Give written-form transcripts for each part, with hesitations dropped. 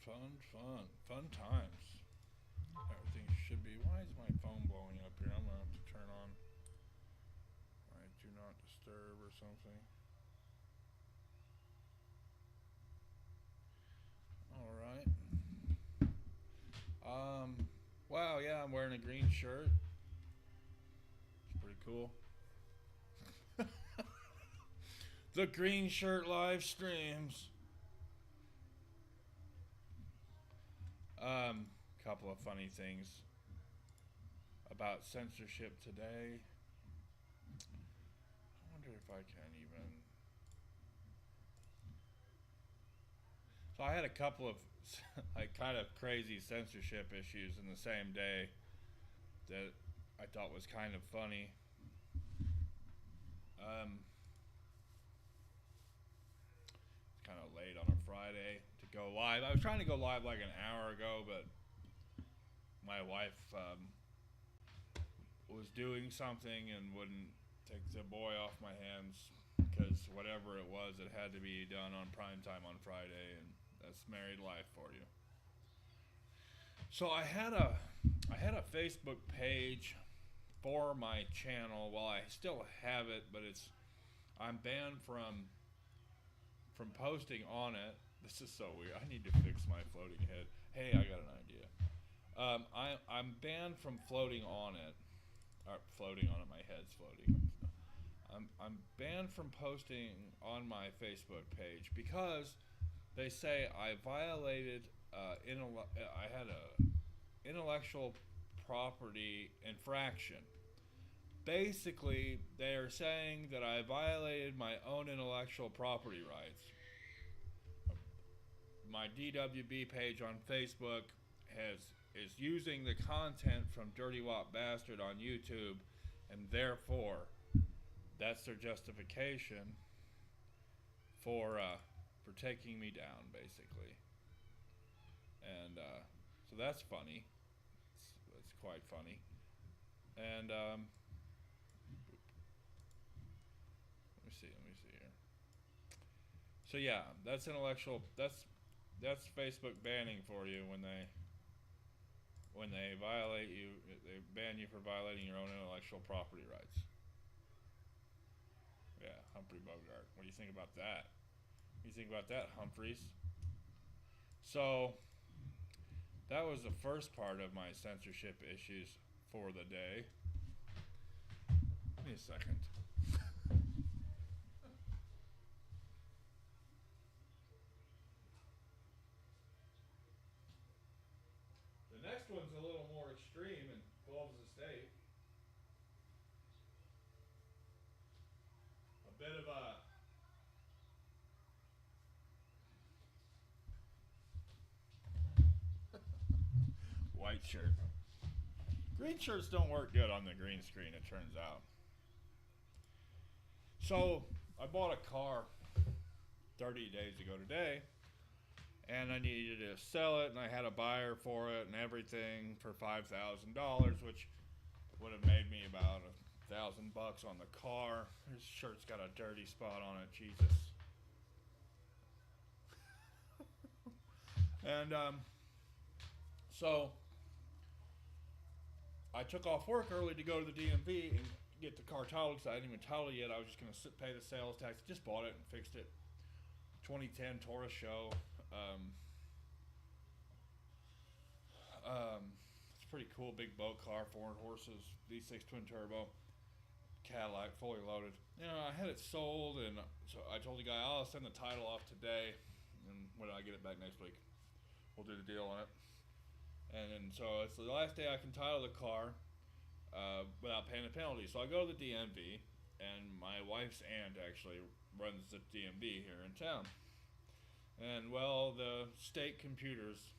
Fun times. Everything should be. Why is my phone blowing up here? I'm gonna have to turn on my do not disturb or something. All right. Wow. Yeah, I'm wearing a green shirt. It's pretty cool. The green shirt live streams. Couple of funny things about censorship today. I wonder if I can even. So I had a couple of like kind of crazy censorship issues in the same day that I thought was kind of funny. It's kind of late on a Friday to go live. I was trying to go live like an hour ago, but my wife was doing something and wouldn't take the boy off my hands because whatever it was, it had to be done on prime time on Friday, and that's married life for you. So I had a Facebook page for my channel. Well, I still have it, but I'm banned from posting on it. This is so weird. I need to fix my floating head. Hey, I got an idea. I'm banned from floating on it. Or floating on it. My head's floating. I'm banned from posting on my Facebook page because they say I violated. I had a intellectual property infraction. Basically, they are saying that I violated my own intellectual property rights. My DWB page on Facebook is using the content from Dirty Wop Bastard on YouTube, and therefore, that's their justification for taking me down, basically. And so that's funny. It's quite funny. And let me see here. So yeah, that's intellectual. That's Facebook banning for you when they violate you. They ban you for violating your own intellectual property rights. Yeah, Humphrey Bogart. What do you think about that? What do you think about that, Humphreys? So that was the first part of my censorship issues for the day. Give me a second. The next one's a little more extreme and involves the state. A bit of a white shirt. Green shirts don't work good on the green screen, it turns out. So I bought a car 30 days ago today, and I needed to sell it, and I had a buyer for it and everything for $5,000, which would have made me about $1,000 on the car. His shirt's got a dirty spot on it, Jesus. And so I took off work early to go to the DMV and get the car titled because I hadn't even titled it yet. I was just going to pay the sales tax. Just bought it and fixed it. 2010 Taurus show. It's a pretty cool big boat car, 400 horses, V6 twin turbo, Cadillac, fully loaded. You know, I had it sold, and so I told the guy, I'll send the title off today, and when I get it back next week, we'll do the deal on it. And so it's the last day I can title the car without paying a penalty. So I go to the DMV, and my wife's aunt actually runs the DMV here in town. And well, the state computers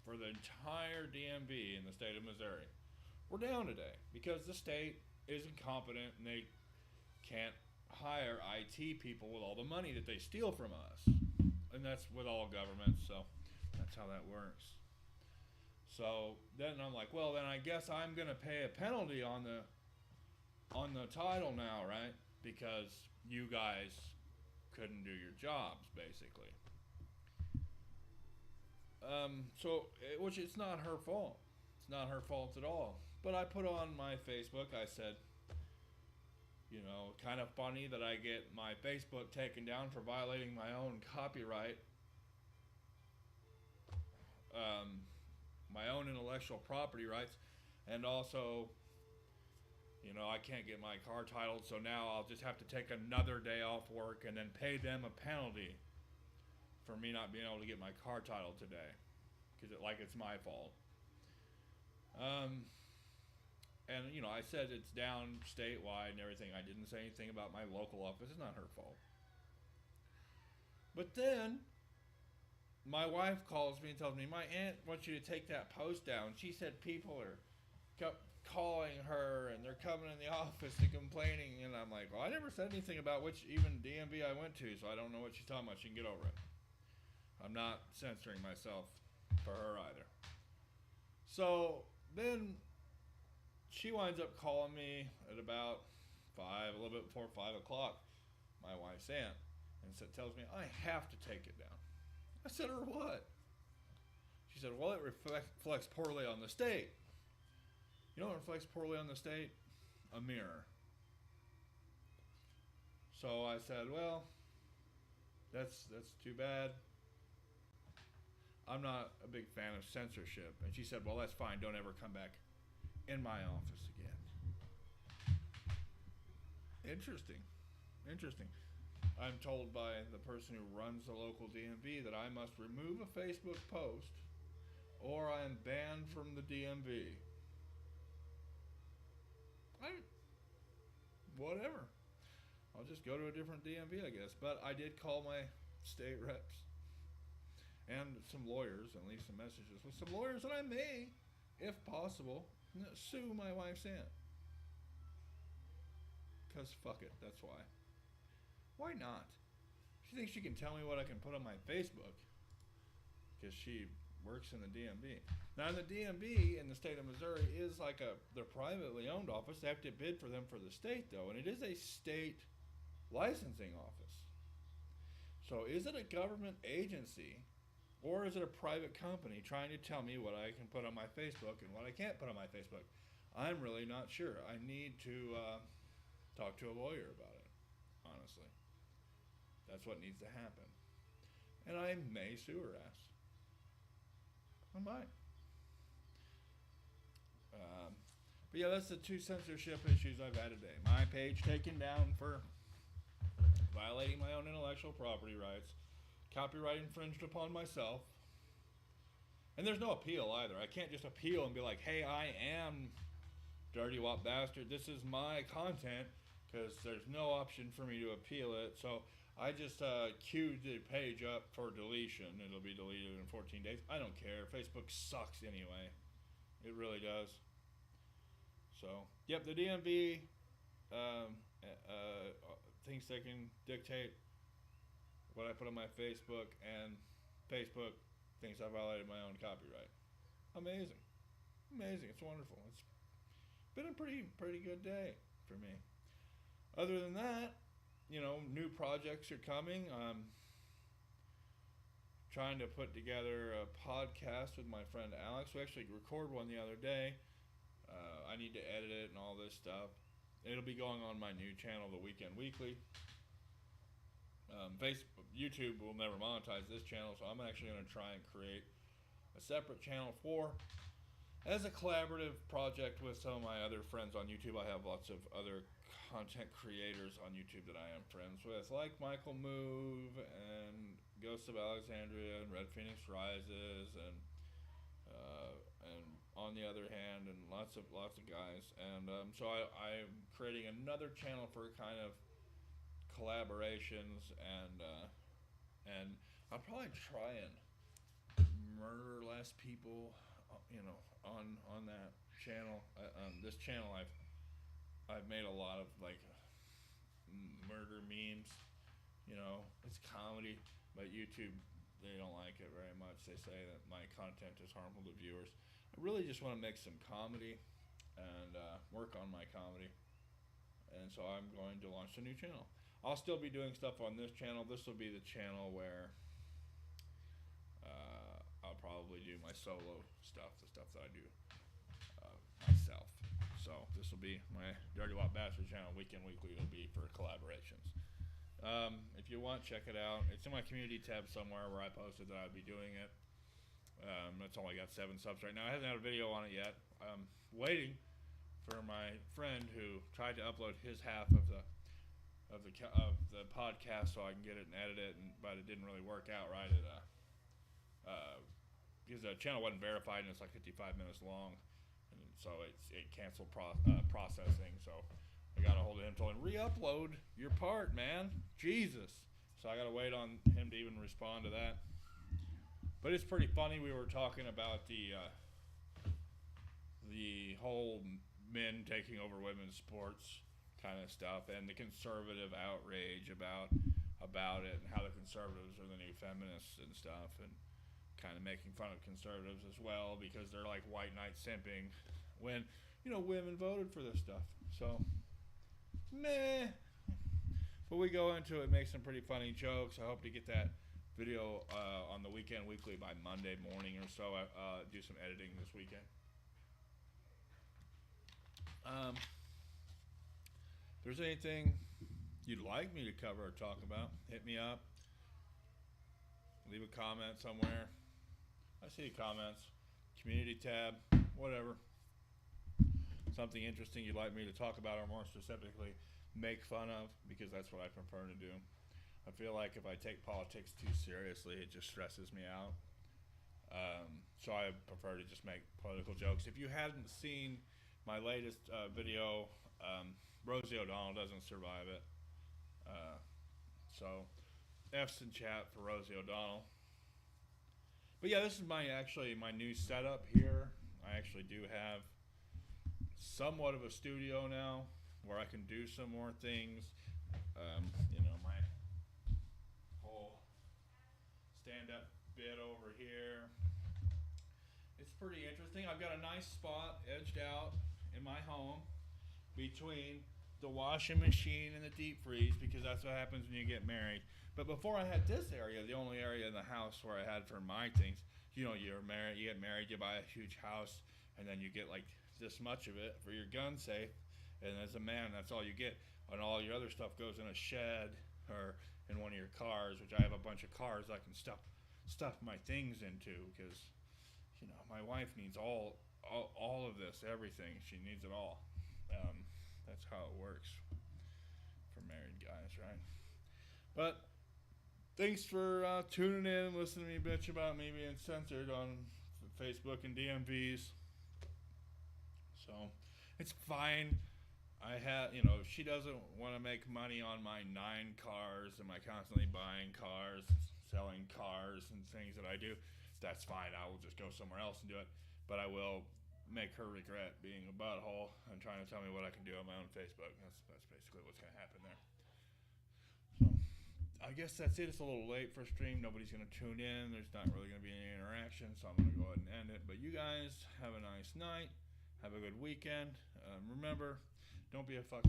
for the entire DMV in the state of Missouri were down today because the state is incompetent and they can't hire IT people with all the money that they steal from us. And that's with all governments, so that's how that works. So then I'm like, well, then I guess I'm gonna pay a penalty on the title now, right? Because you guys couldn't do your jobs, basically. Which it's not her fault. It's not her fault at all. But I put on my Facebook, I said, kind of funny that I get my Facebook taken down for violating my own copyright, my own intellectual property rights, and also, I can't get my car titled, so now I'll just have to take another day off work and then pay them a penalty for me not being able to get my car titled today, because it's my fault. And I said it's down statewide and everything. I didn't say anything about my local office. It's not her fault. But then my wife calls me and tells me my aunt wants you to take that post down. She said people are calling her and they're coming in the office and complaining. And I'm like, well, I never said anything about which even DMV I went to, so I don't know what she's talking about. She can get over it. I'm not censoring myself for her either. So then she winds up calling me at about 5, a little bit before 5 o'clock, my wife's aunt, and tells me I have to take it down. I said, or what? She said, well, it reflects poorly on the state. You know what reflects poorly on the state? A mirror. So I said, well, that's too bad. I'm not a big fan of censorship. And she said, well, that's fine. Don't ever come back in my office again. Interesting. I'm told by the person who runs the local DMV that I must remove a Facebook post or I am banned from the DMV. Whatever. I'll just go to a different DMV, I guess. But I did call my state reps and some lawyers and leave some messages with some lawyers that I may, if possible, sue my wife's aunt. Because fuck it, that's why. Why not? She thinks she can tell me what I can put on my Facebook because she works in the DMV. Now, the DMV in the state of Missouri is they're privately owned office. They have to bid for them for the state, though, and it is a state licensing office. So is it a government agency or is it a private company trying to tell me what I can put on my Facebook and what I can't put on my Facebook? I'm really not sure. I need to talk to a lawyer about it, honestly. That's what needs to happen. And I may sue her ass. I might. But yeah, that's the 2 censorship issues I've had today. My page taken down for violating my own intellectual property rights, copyright infringed upon myself, and there's no appeal either. I can't just appeal and be like, hey, I am Dirty Wop Bastard, this is my content, because there's no option for me to appeal it. So I just queued the page up for deletion. It'll be deleted in 14 days. I don't care. Facebook sucks anyway. It really does. So, yep, the DMV thinks they can dictate what I put on my Facebook, and Facebook thinks I violated my own copyright. Amazing. It's wonderful. It's been a pretty good day for me. Other than that, new projects are coming. I'm trying to put together a podcast with my friend Alex. We actually recorded one the other day. I need to edit it and all this stuff. It'll be going on my new channel, The Weekend Weekly. YouTube will never monetize this channel, so I'm actually going to try and create a separate channel as a collaborative project with some of my other friends on YouTube. I have lots of other content creators on YouTube that I am friends with, like Michael Move and Ghost of Alexandria and Red Phoenix Rises and on the other hand, and lots of guys. And so I'm creating another channel for kind of collaborations, and I'll probably try and murder less people, on that channel. This channel, I've made a lot of murder memes. It's comedy, but YouTube, they don't like it very much. They say that my content is harmful to viewers. I really just want to make some comedy and work on my comedy. And so I'm going to launch a new channel. I'll still be doing stuff on this channel. This will be the channel where I'll probably probably do my solo stuff, the stuff that I do myself. So this will be my Dirty Watt Bastard channel. Weekend Weekly will be for collaborations. If you want, check it out. It's in my community tab somewhere where I posted that I'd be doing it. That's only got 7 subs right now. I haven't had a video on it yet. I'm waiting for my friend who tried to upload his half of the podcast so I can get it and edit it, but it didn't really work out right. Because the channel wasn't verified and it's like 55 minutes long, and so it canceled processing. So I got a hold of him, told him, re-upload your part, man. Jesus. So I got to wait on him to even respond to that. But it's pretty funny. We were talking about the whole men taking over women's sports kind of stuff, and the conservative outrage about it, and how the conservatives are the new feminists and stuff, and kind of making fun of conservatives as well because they're like white knight simping when, women voted for this stuff. So, meh. But we go into it, make some pretty funny jokes. I hope to get that video on the Weekend Weekly by Monday morning or so. Do some editing this weekend. If there's anything you'd like me to cover or talk about, hit me up. Leave a comment somewhere. I see comments. Community tab, whatever. Something interesting you'd like me to talk about, or more specifically, make fun of, because that's what I prefer to do. I feel like if I take politics too seriously, it just stresses me out. So I prefer to just make political jokes. If you hadn't seen my latest video, Rosie O'Donnell doesn't survive it. So F's in chat for Rosie O'Donnell. But yeah, this is my new setup here. I actually do have somewhat of a studio now where I can do some more things. My whole stand-up bit over here. It's pretty interesting. I've got a nice spot edged out in my home between the washing machine and the deep freeze, because that's what happens when you get married. But before I had this area, the only area in the house where I had for my things, you're married, you get married, you buy a huge house, and then you get like this much of it for your gun safe, and as a man, that's all you get. And all your other stuff goes in a shed or in one of your cars, which I have a bunch of cars I can stuff my things into, because my wife needs all of this, everything. She needs it all. That's how it works for married guys, right? But thanks for tuning in and listening to me bitch about me being censored on Facebook and DMVs. So it's fine. I have, she doesn't want to make money on my 9 cars and my constantly buying cars, selling cars and things that I do. That's fine. I will just go somewhere else and do it. But I will make her regret being a butthole and trying to tell me what I can do on my own Facebook. That's basically what's going to happen there. So I guess that's it. It's a little late for a stream. Nobody's going to tune in. There's not really going to be any interaction, so I'm going to go ahead and end it. But you guys have a nice night. Have a good weekend. Remember, don't be a fucking